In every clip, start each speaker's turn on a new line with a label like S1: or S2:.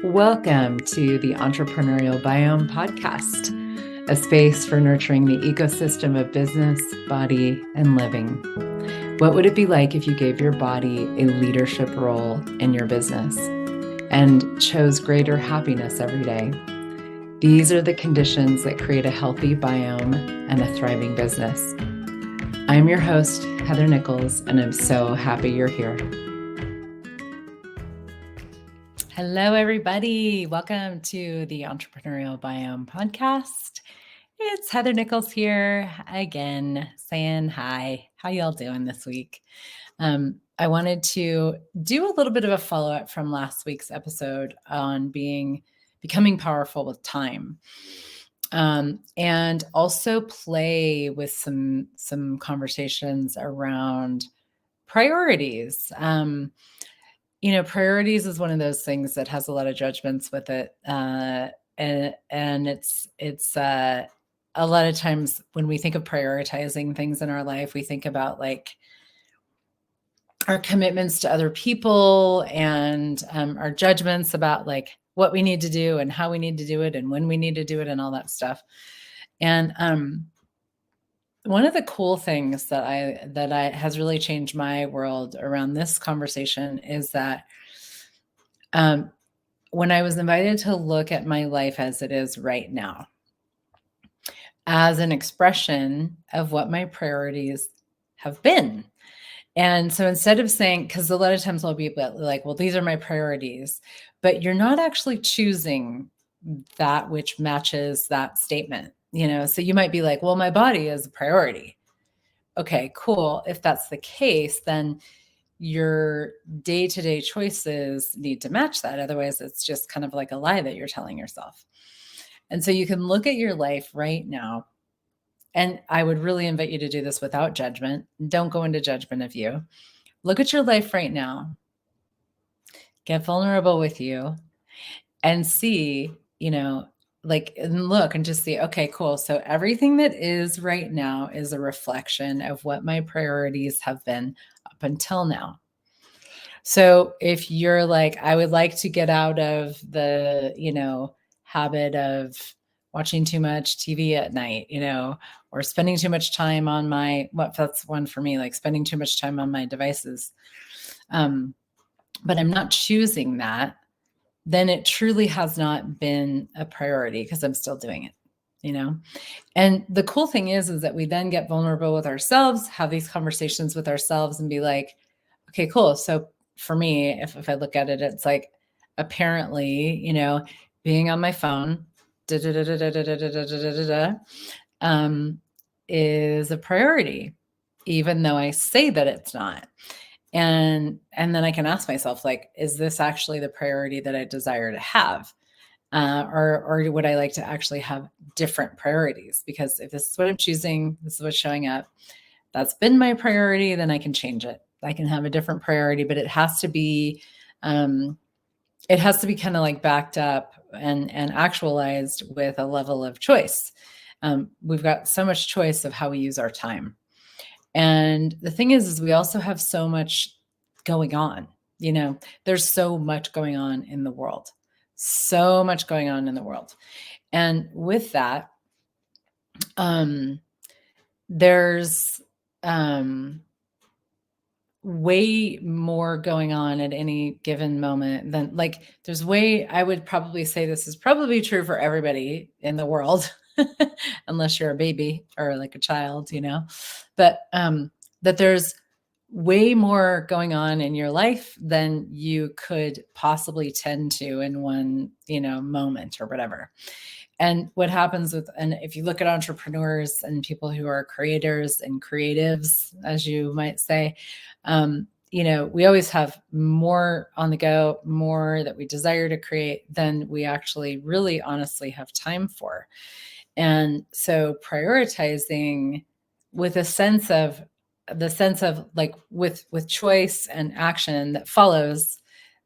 S1: Welcome to the Entrepreneurial Biome podcast, a space for nurturing the ecosystem of business, body, and living. What would it be like if you gave your body a leadership role in your business and chose greater happiness every day? These are the conditions that create a healthy biome and a thriving business. I'm your host, Heather Nichols, and I'm so happy you're here. Hello, everybody. Welcome to the Entrepreneurial Biome podcast. It's Heather Nichols here again, saying hi. How y'all doing this week? I wanted to do a little bit of a follow-up from last week's episode on becoming powerful with time. And also play with some conversations around priorities. Priorities is one of those things that has a lot of judgments with it. And it's a lot of times when we think of prioritizing things in our life, we think about like our commitments to other people and our judgments about like what we need to do and how we need to do it and when we need to do it and all that stuff. And one of the cool things that has really changed my world around this conversation is that when I was invited to look at my life as it is right now, as an expression of what my priorities have been. And so instead of saying, because a lot of times I'll be like, well, these are my priorities, but you're not actually choosing that which matches that statement. So you might be like, well, my body is a priority. Okay, cool. If that's the case, then your day-to-day choices need to match that. Otherwise, it's just kind of like a lie that you're telling yourself. And so you can look at your life right now. And I would really invite you to do this without judgment. Don't go into judgment of you. Look at your life right now. Get vulnerable with you and see, and look and just see, okay, cool. So everything that is right now is a reflection of what my priorities have been up until now. So if you're like, I would like to get out of the, habit of watching too much TV at night, or spending too much time on that's one for me, like spending too much time on my devices. But I'm not choosing that, then it truly has not been a priority because I'm still doing it, And the cool thing is that we then get vulnerable with ourselves, have these conversations with ourselves and be like, okay, cool. So for me, if I look at it, it's like apparently, being on my phone is a priority, even though I say that it's not. And then I can ask myself, like, is this actually the priority that I desire to have? Or would I like to actually have different priorities? Because if this is what I'm choosing, this is what's showing up, that's been my priority, then I can change it. I can have a different priority, but it has to be kind of like backed up and actualized with a level of choice. We've got so much choice of how we use our time. And the thing is we also have so much going on, there's so much going on in the world, And with that, there's way more going on at any given moment than I would probably say this is probably true for everybody in the world, unless you're a baby or like a child, but that there's way more going on in your life than you could possibly tend to in one, moment or whatever. And what happens and if you look at entrepreneurs and people who are creators and creatives, as you might say, we always have more on the go, more that we desire to create than we actually really honestly have time for. And so prioritizing with a sense of like with choice and action that follows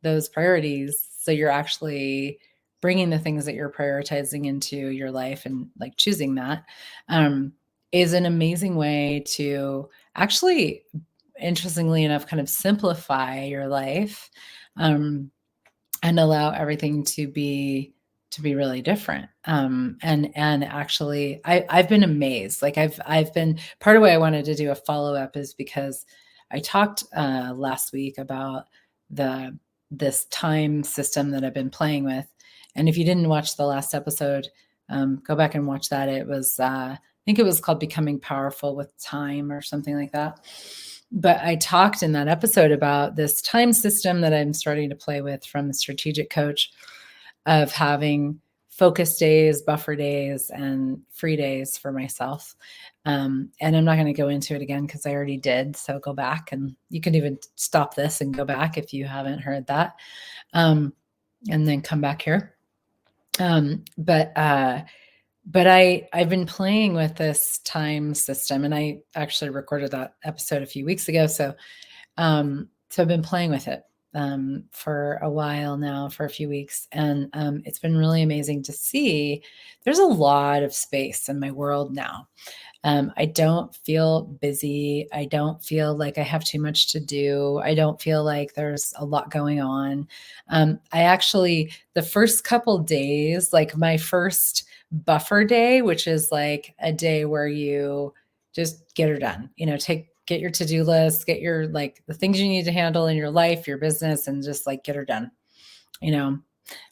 S1: those priorities. So you're actually bringing the things that you're prioritizing into your life and like choosing that is an amazing way to actually, interestingly enough, kind of simplify your life and allow everything to be really different. And actually, I've been amazed. Like I've been part of why I wanted to do a follow up is because I talked last week about the this time system that I've been playing with. And if you didn't watch the last episode, go back and watch that. It was I think it was called Becoming Powerful with Time or something like that. But I talked in that episode about this time system that I'm starting to play with from a strategic coach of having focus days, buffer days, and free days for myself. And I'm not going to go into it again because I already did. So go back and you can even stop this and go back if you haven't heard that. And then come back here. But I've been playing with this time system, and I actually recorded that episode a few weeks ago. So I've been playing with it for a while now, for a few weeks, and it's been really amazing to see. There's a lot of space in my world now. I don't feel busy. I don't feel like I have too much to do. I don't feel like there's a lot going on. I actually, the first couple days, like my first buffer day, which is like a day where you just get her done, get your to-do list, get your like the things you need to handle in your life, your business, and just like get her done.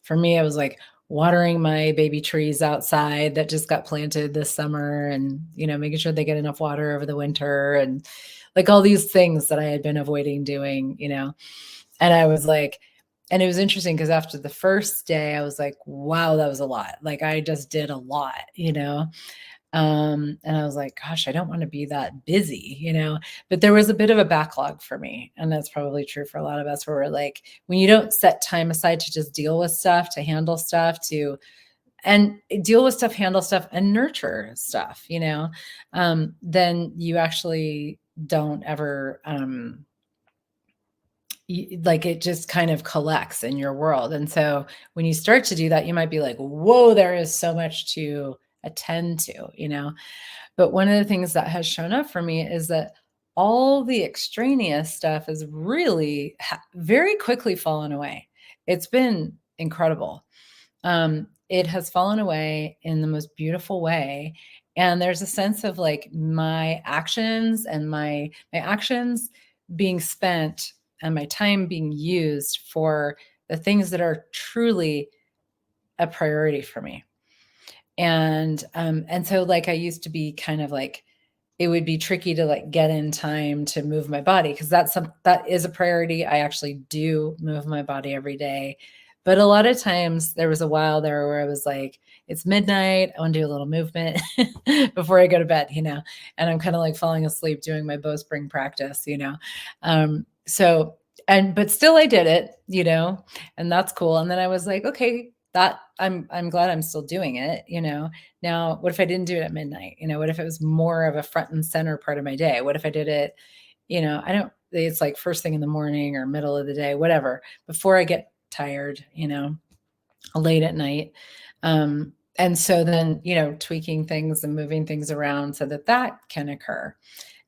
S1: For me, it was like watering my baby trees outside that just got planted this summer and, making sure they get enough water over the winter and like all these things that I had been avoiding doing, and I was like, and it was interesting because after the first day, I was like, wow, that was a lot. Like I just did a lot. And I was like, gosh, I don't want to be that busy. But there was a bit of a backlog for me. And that's probably true for a lot of us where we're like, when you don't set time aside to just deal with stuff, to handle stuff, and deal with stuff, handle stuff, and nurture stuff, then you actually don't ever, like it just kind of collects in your world. And so when you start to do that, you might be like, whoa, there is so much to attend to. But one of the things that has shown up for me is that all the extraneous stuff is really very quickly fallen away. It's been incredible. It has fallen away in the most beautiful way. And there's a sense of like my actions and my actions being spent and my time being used for the things that are truly a priority for me. And so like I used to be kind of like, it would be tricky to like get in time to move my body because that is a priority. I actually do move my body every day. But a lot of times there was a while there where I was like, it's midnight. I want to do a little movement before I go to bed, and I'm kind of like falling asleep doing my bowstring practice, but still I did it, and that's cool. And then I was like, okay, that I'm glad I'm still doing it, Now, what if I didn't do it at midnight? What if it was more of a front and center part of my day? What if I did it, it's like first thing in the morning or middle of the day, whatever, before I get tired, late at night. And so then, tweaking things and moving things around so that can occur.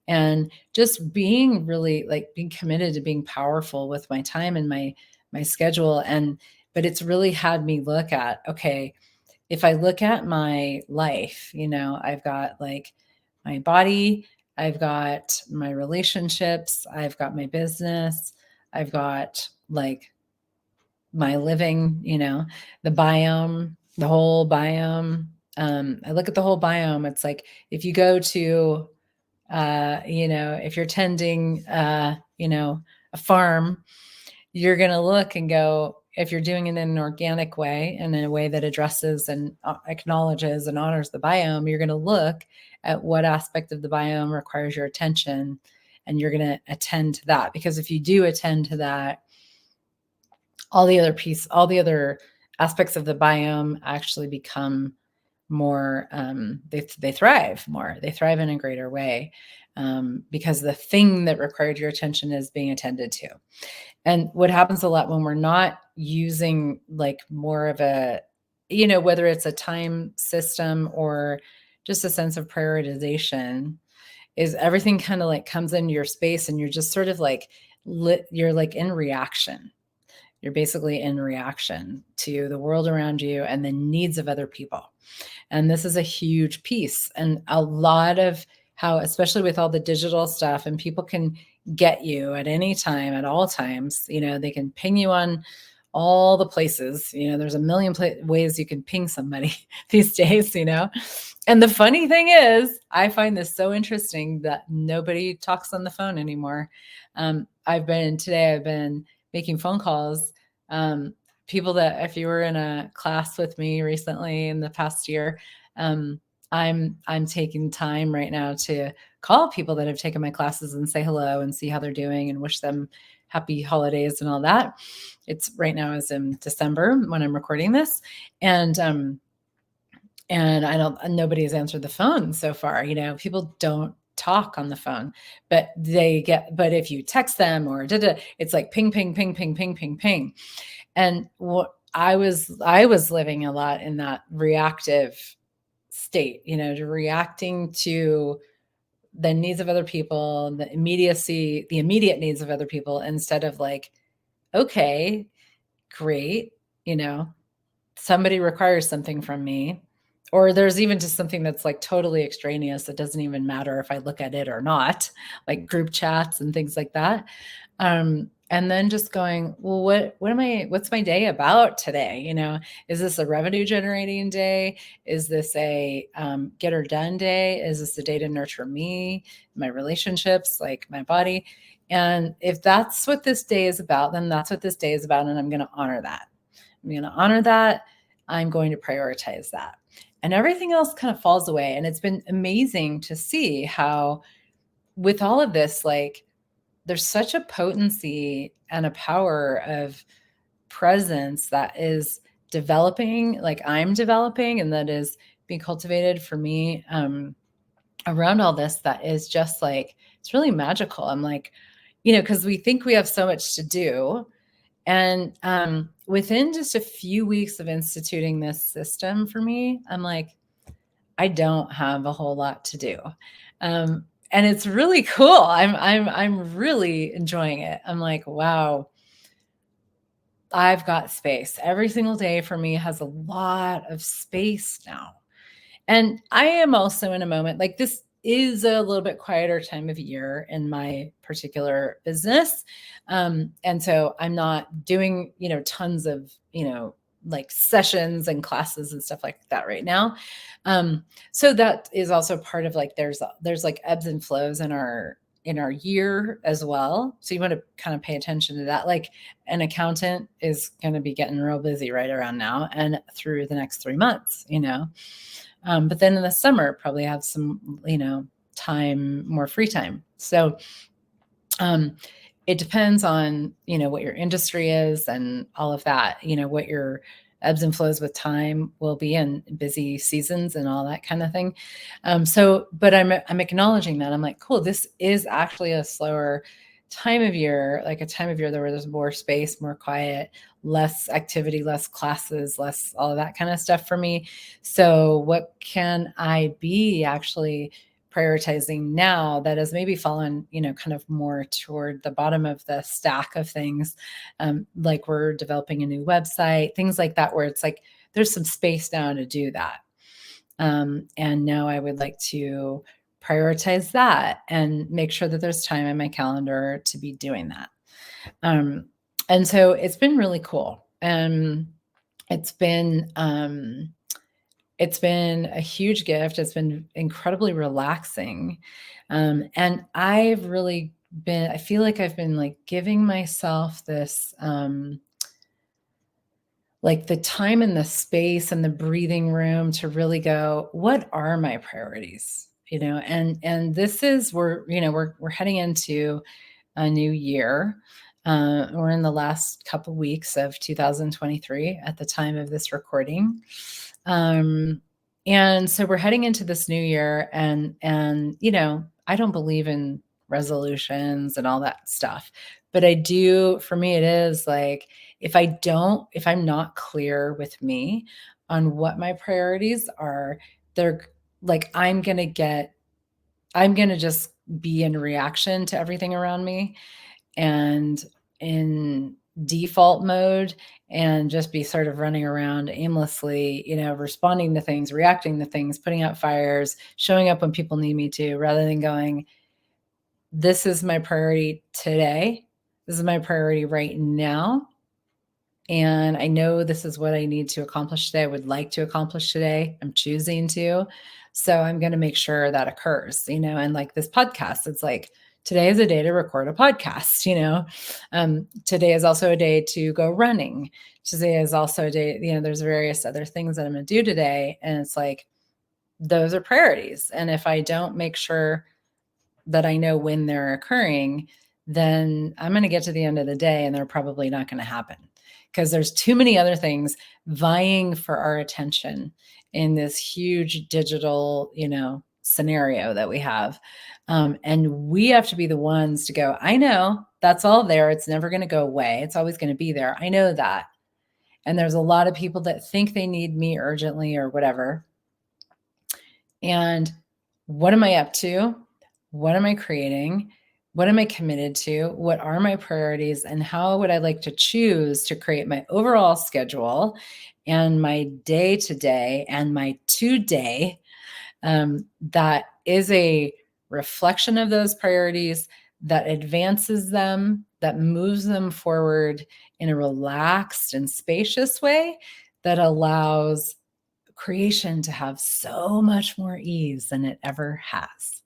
S1: And just being really like being committed to being powerful with my time and my schedule. But it's really had me look at, okay, if I look at my life, I've got like my body, I've got my relationships, I've got my business, I've got like my living, the biome, the whole biome. I look at the whole biome. It's like if you go to, if you're tending, a farm, you're going to look and go, if you're doing it in an organic way and in a way that addresses and acknowledges and honors the biome, you're going to look at what aspect of the biome requires your attention and you're going to attend to that. Because if you do attend to that, all the other aspects of the biome actually become more, they thrive more, they thrive in a greater way, because the thing that required your attention is being attended to. And what happens a lot when we're not using like more of a, whether it's a time system or just a sense of prioritization, is everything kind of like comes into your space and you're just sort of like you're like in reaction. You're basically in reaction to the world around you and the needs of other people. And this is a huge piece. And a lot of how, especially with all the digital stuff, and people can get you at any time, at all times, they can ping you on all the places. There's a million ways you can ping somebody these days, And the funny thing is, I find this so interesting that nobody talks on the phone anymore. I've been making phone calls. People that, if you were in a class with me recently in the past year, I'm taking time right now to call people that have taken my classes and say hello and see how they're doing and wish them happy holidays and all that. It's right now is in December when I'm recording this. And nobody's answered the phone so far. People don't talk on the phone, but if you text them or it's like ping, ping, ping, ping, ping, ping, ping. And what I was living a lot in that reactive state, reacting to the needs of other people, the immediate needs of other people, instead of like, okay, great, somebody requires something from me, or there's even just something that's like totally extraneous. It doesn't even matter if I look at it or not, like group chats and things like that. And then just going, well, what's my day about today? Is this a revenue generating day? Is this a get her done day? Is this a day to nurture me, my relationships, like my body? And if that's what this day is about, then that's what this day is about. And I'm going to honor that. I'm going to honor that. I'm going to prioritize that. And everything else kind of falls away. And it's been amazing to see how with all of this, like, there's such a potency and a power of presence that is developing, like I'm developing, and that is being cultivated for me around all this. That is just like, it's really magical. I'm like, because we think we have so much to do. And within just a few weeks of instituting this system for me, I'm like, I don't have a whole lot to do. And it's really cool. I'm really enjoying it. I'm like, wow, I've got space. Every single day for me has a lot of space now. And I am also in a moment, like, this is a little bit quieter time of year in my particular business. And so I'm not doing, tons of, like sessions and classes and stuff like that right now. So that is also part of like, there's like ebbs and flows in our year as well. So you want to kind of pay attention to that. Like, an accountant is going to be getting real busy right around now and through the next 3 months, but then in the summer, probably have some, time, more free time. So it depends on, what your industry is and all of that, what your ebbs and flows with time will be in busy seasons and all that kind of thing. But I'm acknowledging that. I'm like, cool, this is actually a slower time of year, like a time of year where there's more space, more quiet, less activity, less classes, less all of that kind of stuff for me. So what can I be actually prioritizing now that has maybe fallen, kind of more toward the bottom of the stack of things? Like, we're developing a new website, things like that, where it's like, there's some space now to do that. And now I would like to prioritize that and make sure that there's time in my calendar to be doing that. And so it's been really cool. And it's been a huge gift. It's been incredibly relaxing. And I feel like I've been like giving myself this, like the time and the space and the breathing room to really go, what are my priorities? And this is, we're heading into a new year. We're in the last couple weeks of 2023 at the time of this recording. And so we're heading into this new year, and I don't believe in resolutions and all that stuff, but I do, for me, it is like, if I'm not clear with me on what my priorities are, they're like, I'm going to just be in reaction to everything around me. And default mode and just be sort of running around aimlessly, responding to things, reacting to things, putting out fires, showing up when people need me to, rather than going, this is my priority today. This is my priority right now. And I know this is what I need to accomplish today. I would like to accomplish today. I'm choosing to. So I'm going to make sure that occurs, and like this podcast, it's like, today is a day to record a podcast, today is also a day to go running. Today is also a day, there's various other things that I'm going to do today. And it's like, those are priorities. And if I don't make sure that I know when they're occurring, then I'm going to get to the end of the day and they're probably not going to happen, because there's too many other things vying for our attention in this huge digital, scenario that we have. And we have to be the ones to go, I know that's all there. It's never going to go away. It's always going to be there. I know that. And there's a lot of people that think they need me urgently or whatever. And what am I up to? What am I creating? What am I committed to? What are my priorities? And how would I like to choose to create my overall schedule and my day-to-day and my today that is a reflection of those priorities, that advances them, that moves them forward in a relaxed and spacious way that allows creation to have so much more ease than it ever has.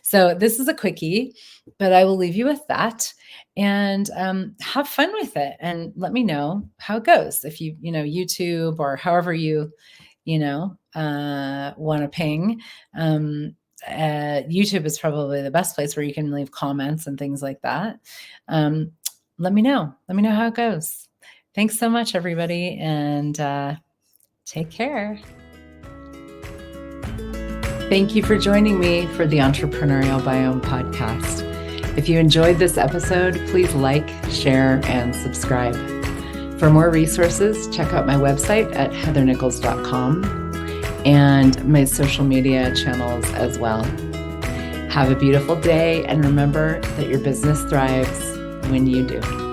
S1: So this is a quickie, but I will leave you with that, and have fun with it, and let me know how it goes. If you, YouTube or however you, want to ping, YouTube is probably the best place where you can leave comments and things like that. Let me know how it goes. Thanks so much, everybody. And take care. Thank you for joining me for the Entrepreneurial Biome podcast. If you enjoyed this episode, please like, share, and subscribe. For more resources, check out my website at heathernichols.com and my social media channels as well. Have a beautiful day, and remember that your business thrives when you do.